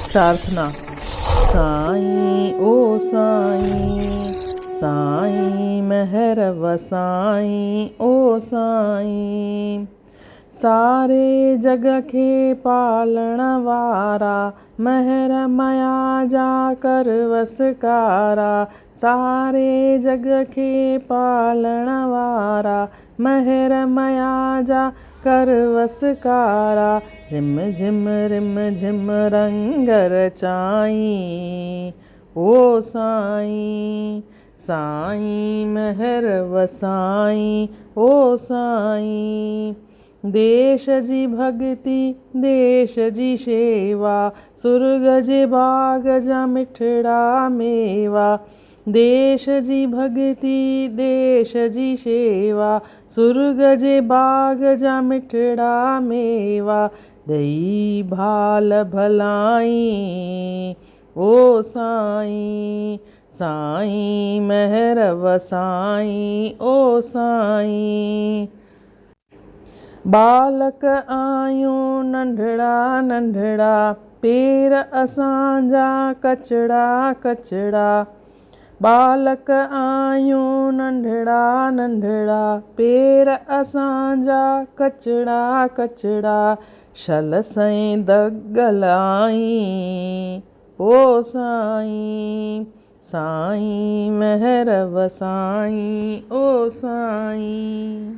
प्रार्थना। साईं ओ साईं, साईं महर वसाईं ओ साईं। सारे जग खे पालण वारा, महर मया जा कर वसकारा। सारे जग खे पालण वारा, महर मया जा कर वसकारा। रिम झिम रंग रचाईं ओ साईं, साईं महर वसाईं ओ साईं। देश जी भगति देश जी शेवा, सुर्ग जे बाग जा मिठड़ा मेवा। देश जी भगति देश जी शेवा, सुर्ग जे बाग जा मिठड़ा मेवा। दई भाल भलाई ओ साईं, साईं महर वसाईं ओ साईं। बालक आयूं नंढड़ा नंढड़ा, पेर असांजा कचड़ा कचड़ा। बालक आयूं नंढड़ा नंढड़ा, पेर असांजा कचड़ा कचड़ा। शल सईं दग लाईं ओ साईं, साईं महर वसाईं ओ साईं।